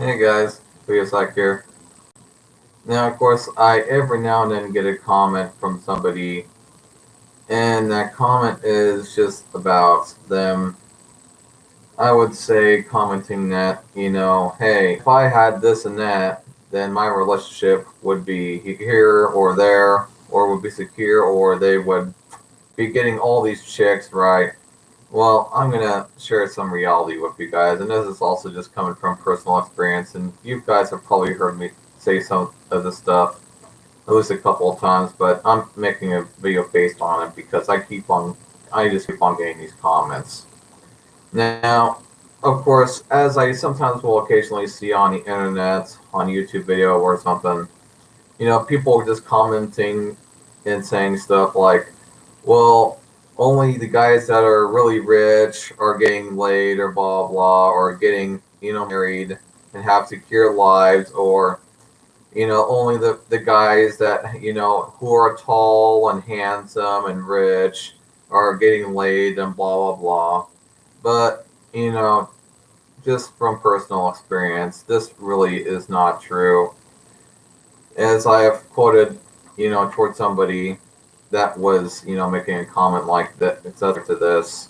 Hey guys, Leosak here. Now, of course, I every now and then get a comment from somebody, and that comment is just about them. I would say commenting that, hey, if I had this and that, then my relationship would be here or there, or would be secure, or they would be getting all these chicks, right? Well, I'm gonna share some reality with you guys, and this is also just coming from personal experience. And you guys have probably heard me say some of this stuff at least a couple of times, but I'm making a video based on it because I just keep on getting these comments. Now, of course, as I sometimes will occasionally see on the internet, on YouTube video or something, people just commenting and saying stuff like, well, only the guys that are really rich are getting laid or blah blah or getting married and have secure lives, or only the guys that who are tall and handsome and rich are getting laid and blah blah blah. But just from personal experience, this really is not true. As I have quoted towards somebody that was making a comment like that, etc. to this,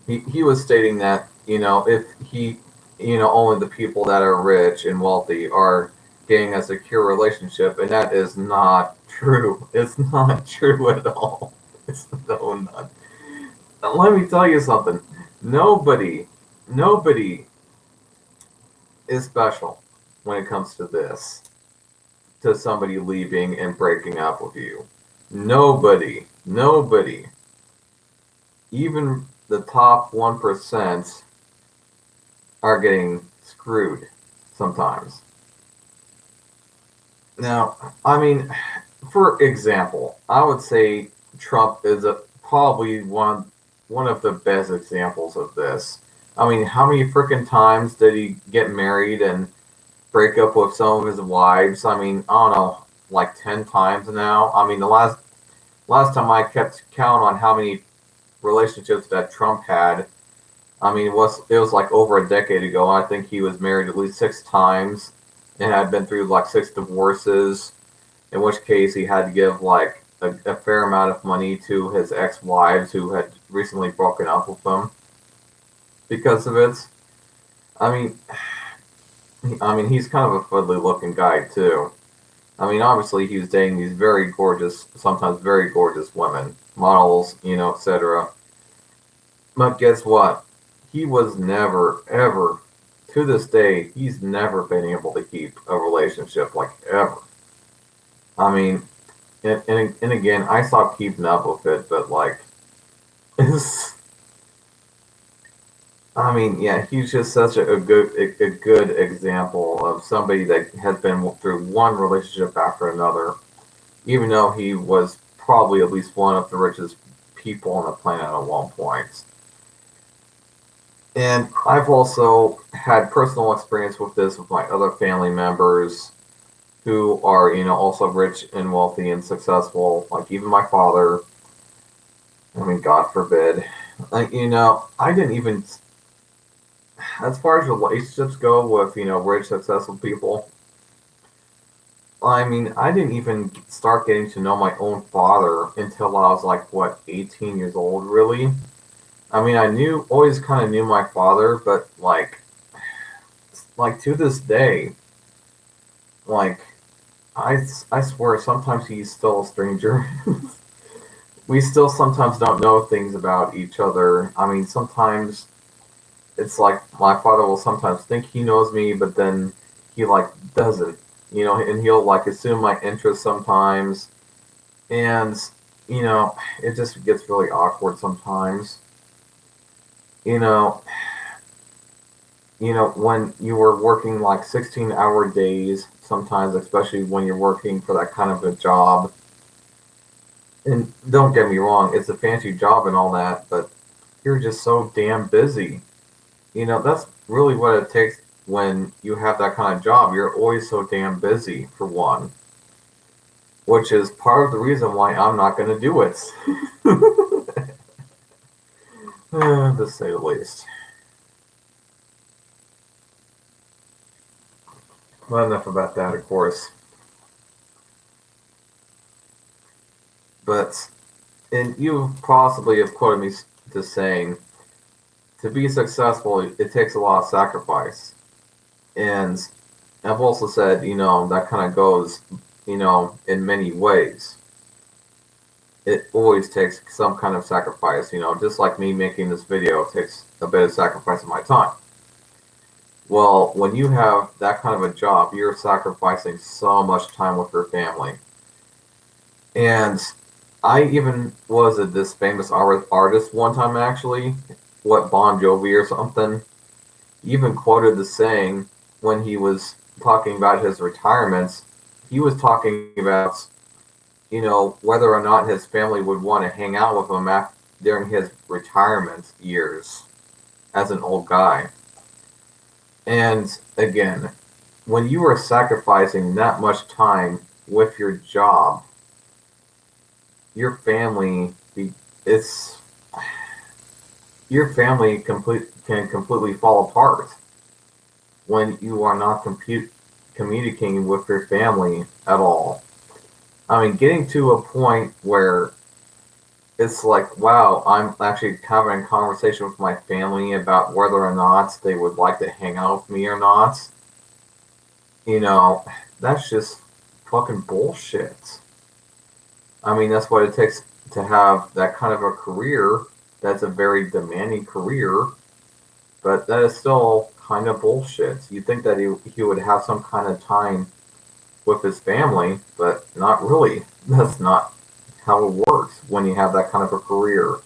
he was stating that if he only the people that are rich and wealthy are getting a secure relationship, and that is not true. It's not true at all. It's no not. Let me tell you something. Nobody, nobody is special when it comes to this. To somebody leaving and breaking up with you. Nobody, even the top 1% are getting screwed sometimes. Now, I mean, for example, I would say Trump is probably one of the best examples of this. I mean, how many freaking times did he get married and break up with some of his wives? I mean, I don't know, like 10 times now. I mean, the last time I kept count on how many relationships that Trump had, I mean, it was like over a decade ago. I think he was married at least 6 times and had been through like 6 divorces. In which case, he had to give like a fair amount of money to his ex-wives who had recently broken up with him because of it. I mean, he's kind of a fuddy-looking guy too. I mean, obviously, he was dating these very gorgeous, sometimes very gorgeous women, models, etc. But guess what? He was never, ever, to this day, he's never been able to keep a relationship like ever. I mean, and again, I stopped keeping up with it, but like, it's, I mean, yeah, he's just such a good example of somebody that has been through one relationship after another, even though he was probably at least one of the richest people on the planet at one point. And I've also had personal experience with this with my other family members who are, also rich and wealthy and successful, like even my father. I mean, God forbid. Like, I didn't even, as far as relationships go with, rich, successful people, I mean, I didn't even start getting to know my own father until I was like, what, 18 years old, really? I mean, always kind of knew my father, but like to this day, like, I swear, sometimes he's still a stranger. We still sometimes don't know things about each other. I mean, sometimes it's like my father will sometimes think he knows me, but then he like doesn't, and he'll like assume my interest sometimes, and it just gets really awkward sometimes. You know, when you were working like 16-hour days, sometimes, especially when you're working for that kind of a job. And don't get me wrong, it's a fancy job and all that, but you're just so damn busy. That's really what it takes when you have that kind of job. You're always so damn busy, for one, which is part of the reason why I'm not going to do it, to say the least. Well, enough about that, of course. But, and you possibly have quoted me to saying, to be successful, it takes a lot of sacrifice. And I've also said, that kind of goes, in many ways. It always takes some kind of sacrifice, just like me making this video takes a bit of sacrifice of my time. Well, when you have that kind of a job, you're sacrificing so much time with your family. And I even was this famous artist one time, actually, what, Bon Jovi or something, even quoted the saying when he was talking about his retirements. He was talking about, whether or not his family would want to hang out with him during his retirement years as an old guy. And again, when you are sacrificing that much time with your job, your family, it's your family can completely fall apart when you are not communicating with your family at all. I mean, getting to a point where it's like, wow, I'm actually having a conversation with my family about whether or not they would like to hang out with me or not. That's just fucking bullshit. I mean, that's what it takes to have that kind of a career. That's a very demanding career, but that is still kind of bullshit. You'd think that he would have some kind of time with his family, but not really. That's not how it works when you have that kind of a career.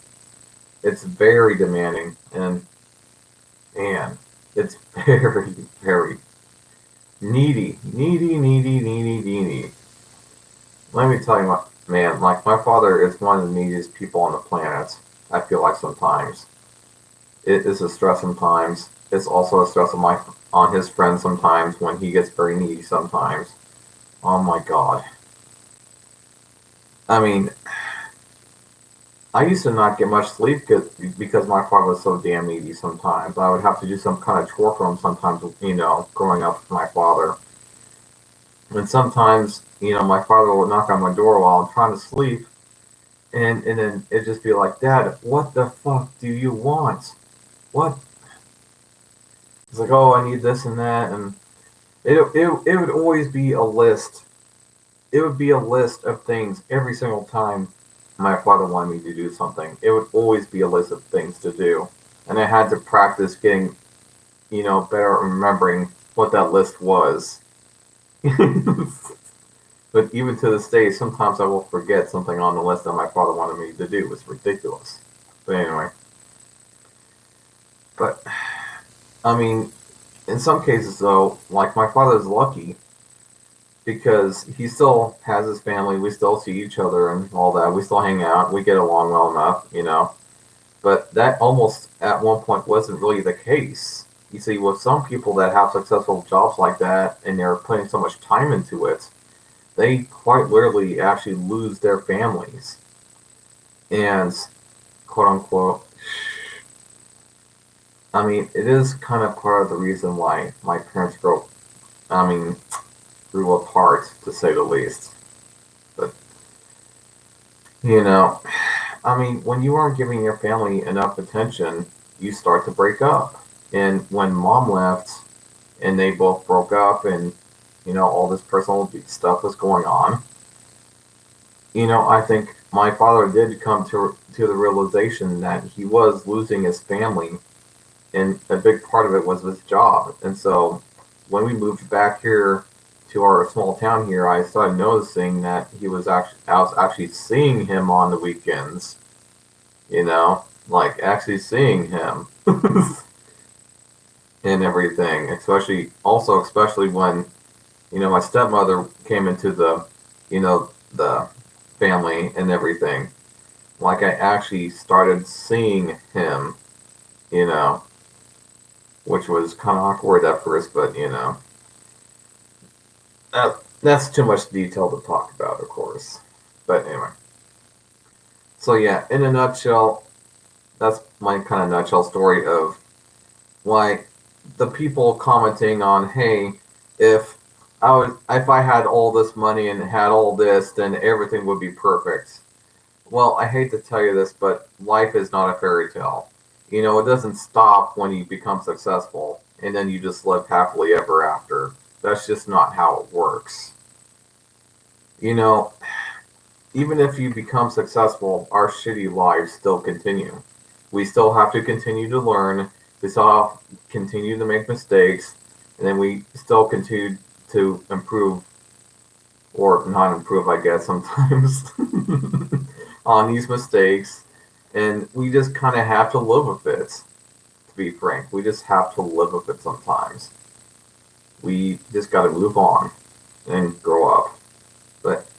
It's very demanding, and it's very, very needy. Let me tell you, man, like, my father is one of the neediest people on the planet. I feel like sometimes it is a stress. Sometimes it's also a stress on his friends. Sometimes when he gets very needy. Sometimes, oh my god. I mean, I used to not get much sleep because my father was so damn needy. Sometimes I would have to do some kind of chore for him. Sometimes, growing up with my father. And sometimes, my father would knock on my door while I'm trying to sleep, and then it'd just be like, Dad, what the fuck do you want? What? It's like, oh, I need this and that, and it would always be a list. It would be a list of things every single time my father wanted me to do something. It would always be a list of things to do, and I had to practice getting, better at remembering what that list was. But even to this day, sometimes I will forget something on the list that my father wanted me to do. It's ridiculous. But anyway. But, I mean, in some cases, though, like, my father's lucky because he still has his family. We still see each other and all that. We still hang out. We get along well enough. But that almost at one point wasn't really the case. You see, with some people that have successful jobs like that and they're putting so much time into it, they quite literally actually lose their families. And, quote unquote, I mean, it is kind of part of the reason why my parents grew apart, to say the least. But, I mean, when you aren't giving your family enough attention, you start to break up. And when Mom left and they both broke up and, all this personal stuff was going on, I think my father did come to the realization that he was losing his family, and a big part of it was his job. And so when we moved back here to our small town here, I started noticing that I was actually seeing him on the weekends, like actually seeing him and everything, especially when, my stepmother came into the family and everything. Like, I actually started seeing him, you know, which was kind of awkward at first, but that's too much detail to talk about, of course. But anyway, so yeah, in a nutshell, that's my kind of nutshell story of why the people commenting on, hey, if if I had all this money and had all this, then everything would be perfect. Well, I hate to tell you this, but life is not a fairy tale. You know, it doesn't stop when you become successful and then you just live happily ever after. That's just not how it works. You know, even if you become successful, our shitty lives still continue. We still have to continue to learn. We still have to continue to make mistakes, and then we still continue to improve or not improve, I guess, sometimes on these mistakes. And we just kind of have to live with it, to be frank. We just have to live with it sometimes. We just got to move on and grow up. But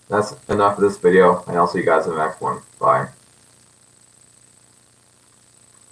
that's enough of this video, and I'll see you guys in the next one. Bye.